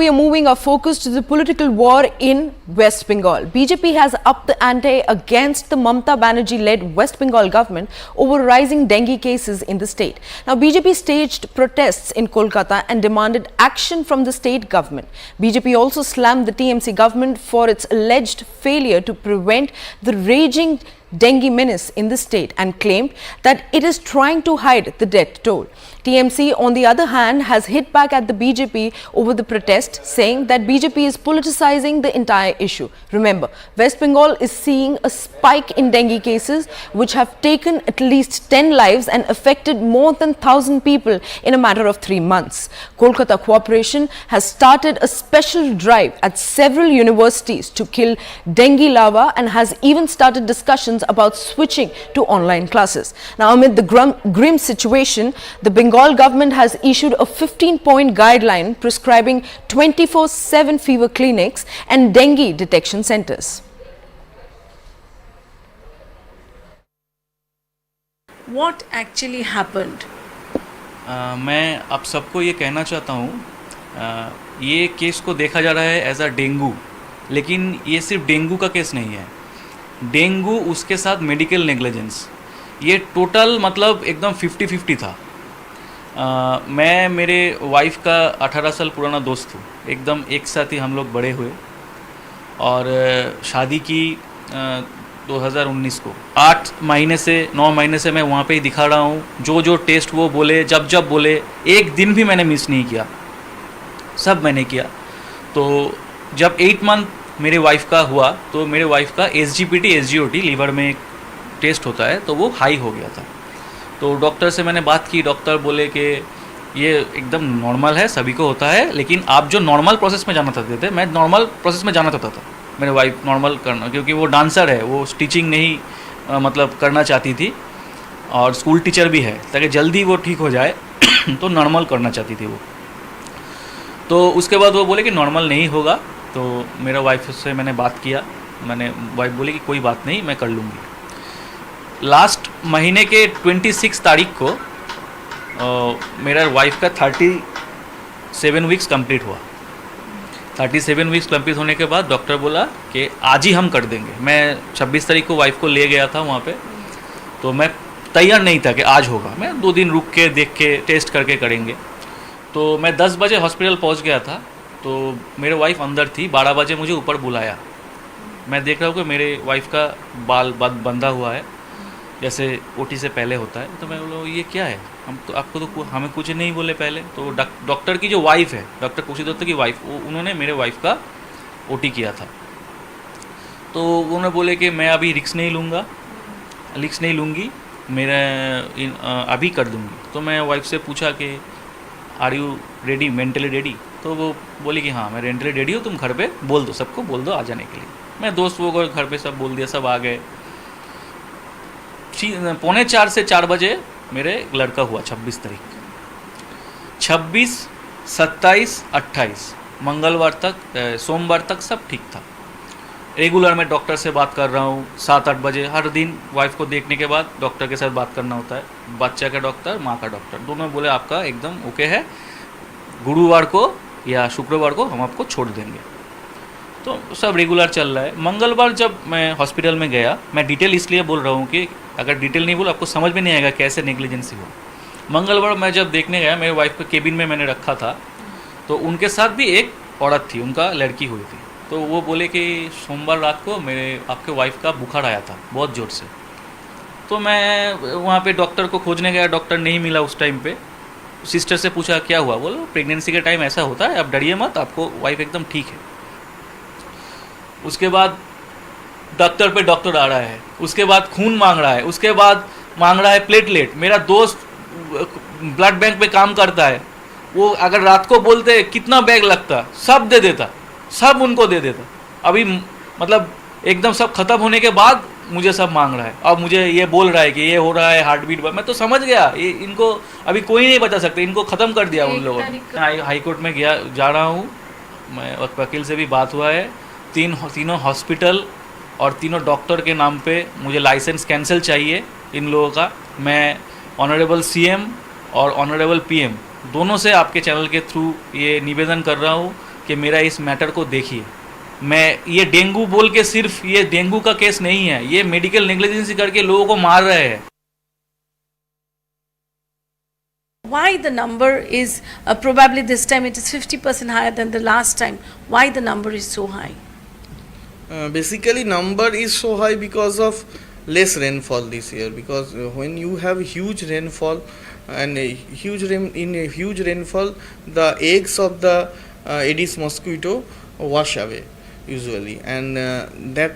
we are moving our focus to the political war in West Bengal. BJP has upped the ante against the Mamata Banerjee-led West Bengal government over rising dengue cases in the state. Now, BJP staged protests in Kolkata and demanded action from the state government. BJP also slammed the TMC government for its alleged failure to prevent the raging dengue menace in the state and claimed that it is trying to hide the death toll. TMC, on the other hand, has hit back at the BJP over the protest, saying that BJP is politicizing the entire issue. Remember, West Bengal is seeing a spike in dengue cases which have taken at least 10 lives and affected more than 1,000 people in a matter of 3 months. Kolkata Corporation has started a special drive at several universities to kill dengue larvae and has even started discussions about switching to online classes. Now, amid the grim situation, the Bengal government has issued a 15-point guideline prescribing 24/7 fever clinics and dengue detection centers. What actually happened? मैं आप सबको ये कहना चाहता हूँ, ये case को देखा जा रहा है एज अ डेंगू, लेकिन ये सिर्फ डेंगू का केस नहीं है. डेंगू उसके साथ मेडिकल नेग्लिजेंस, ये टोटल मतलब एकदम 50-50 था. मैं मेरे वाइफ का 18 साल पुराना दोस्त हूँ, एकदम एक साथ ही हम लोग बड़े हुए और शादी की 2019 को. 8 महीने से 9 महीने से मैं वहाँ पे ही दिखा रहा हूँ. जो टेस्ट वो बोले, जब बोले, एक दिन भी मैंने मिस नहीं किया, सब मैंने किया. तो जब 8 मंथ मेरे वाइफ का हुआ तो मेरे वाइफ का SGPT SGOT लीवर में एक टेस्ट होता है, तो वो हाई हो गया था. तो डॉक्टर से मैंने बात की, डॉक्टर बोले कि ये एकदम नॉर्मल है, सभी को होता है, लेकिन आप जो नॉर्मल प्रोसेस में जाना चाहते थे, मैं नॉर्मल प्रोसेस में जाना चाहता था. मेरे वाइफ नॉर्मल करना, क्योंकि वो डांसर है, वो स्टिचिंग नहीं मतलब करना चाहती थी और स्कूल टीचर भी है, ताकि जल्दी वो ठीक हो जाए तो नॉर्मल करना चाहती थी वो. तो उसके बाद वो बोले कि नॉर्मल नहीं होगा. तो मेरा वाइफ से मैंने बात किया, मैंने वाइफ बोली कि कोई बात नहीं, मैं कर लूँगी. लास्ट महीने के 26 तारीख को मेरा वाइफ का 37 वीक्स कंप्लीट हुआ. 37 वीक्स कंप्लीट होने के बाद डॉक्टर बोला कि आज ही हम कर देंगे. मैं 26 तारीख को वाइफ को ले गया था वहाँ पे, तो मैं तैयार नहीं था कि आज होगा. मैं 2 दिन रुक के देख के टेस्ट करके करेंगे. तो मैं 10 बजे हॉस्पिटल पहुँच गया था. तो मेरे वाइफ अंदर थी. 12 बजे मुझे ऊपर बुलाया. मैं देख रहा हूँ कि मेरे वाइफ का बाल बंधा हुआ है, जैसे ओटी से पहले होता है. तो मैं बोला ये क्या है, आपको तो हमें कुछ नहीं बोले पहले. तो डॉक्टर की जो वाइफ है, डॉक्टर खुशी दत्त की वाइफ, उन्होंने मेरे वाइफ का ओटी किया था. तो उन्होंने बोले कि मैं अभी रिक्स नहीं लूँगी, मेरा अभी कर दूँगी. तो मैं वाइफ से पूछा कि are you ready, mentally ready? तो वो बोली कि हाँ मैं मेंटली रेडी हूँ, तुम घर पे बोल दो, सबको बोल दो आ जाने के लिए. मैं दोस्त वो घर पे सब बोल दिया, सब आ गए. 3:45 से 4 बजे मेरे लड़का हुआ. 26 तारीख, 26, 27, 28 मंगलवार तक, सोमवार तक सब ठीक था. रेगुलर मैं डॉक्टर से बात कर रहा हूँ. 7-8 बजे हर दिन वाइफ को देखने के बाद डॉक्टर के साथ बात करना होता है. बच्चा का डॉक्टर, माँ का डॉक्टर, दोनों बोले आपका एकदम ओके है, गुरुवार को या शुक्रवार को हम आपको छोड़ देंगे. तो सब रेगुलर चल रहा है. मंगलवार जब मैं हॉस्पिटल में गया, मैं डिटेल इसलिए बोल रहा हूँ कि अगर डिटेल नहीं बोला आपको समझ में नहीं आएगा कैसे नेग्लिजेंसी हुआ. मंगलवार मैं जब देखने गया, मेरे वाइफ को केबिन में मैंने रखा था, तो उनके साथ भी एक औरत थी, उनका लड़की हुई थी. तो वो बोले कि सोमवार रात को मेरे आपके वाइफ का बुखार आया था बहुत ज़ोर से. तो मैं वहाँ पे डॉक्टर को खोजने गया, डॉक्टर नहीं मिला उस टाइम पे. सिस्टर से पूछा क्या हुआ, बोलो प्रेगनेंसी के टाइम ऐसा होता है, आप डरिए मत, आपको वाइफ एकदम ठीक है. उसके बाद डॉक्टर पे डॉक्टर आ रहा है, उसके बाद खून मांग रहा है, उसके बाद मांग रहा है प्लेटलेट. मेरा दोस्त ब्लड बैंक पे काम करता है, वो अगर रात को बोलते कितना बैग लगता, सब दे देता, सब उनको दे देता. अभी मतलब एकदम सब खत्म होने के बाद मुझे सब मांग रहा है. अब मुझे ये बोल रहा है कि ये हो रहा है हार्ट बीट. मैं तो समझ गया ये इनको अभी कोई नहीं बता सकते, इनको ख़त्म कर दिया उन लोगों ने. हाई कोर्ट में जा रहा हूँ मैं, वकील से भी बात हुआ है. तीनों हॉस्पिटल और तीनों डॉक्टर के नाम पे मुझे लाइसेंस कैंसिल चाहिए इन लोगों का. मैं ऑनरेबल CM और ऑनरेबल PM दोनों से आपके चैनल के थ्रू ये निवेदन कर रहा हूँ कि मेरा इस मैटर को देखिए। मैं ये डेंगू बोल के सिर्फ ये डेंगू का केस नहीं है, ये मेडिकल नेग्लिजेंसी करके लोगों को मार रहे हैं। Why the number is probably this time it is 50% higher than the last time? Why the number is so high? Basically number is so high because of less rainfall this year, because when you have huge rainfall and in a huge rainfall, the eggs of the Aedes mosquito wash away usually, and that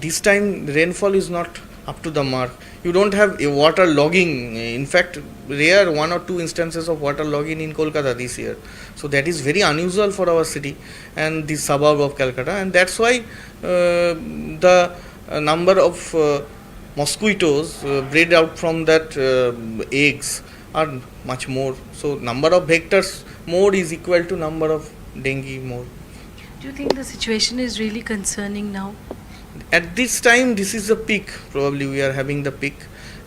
this time rainfall is not up to the mark. You don't have a water logging. In fact, rare 1 or 2 instances of water logging in Kolkata this year. So that is very unusual for our city and the suburb of Calcutta, and that's why the number of mosquitoes bred out from that eggs are much more. So number of vectors more is equal to number of dengue more. Do you think the situation is really concerning now? At this time, this is the peak. Probably we are having the peak.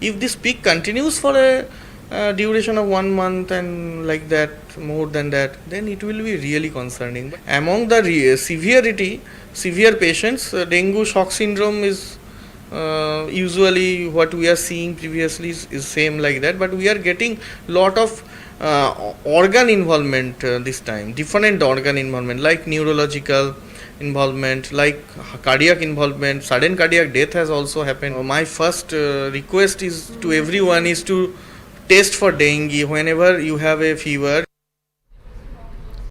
If this peak continues for a duration of 1 month and like that, more than that, then it will be really concerning. Among the severe patients, dengue shock syndrome is usually what we are seeing previously is same like that, but we are getting lot of organ involvement this time, different organ involvement like neurological involvement, like cardiac involvement. Sudden cardiac death has also happened. My first request is to everyone is to test for dengue whenever you have a fever.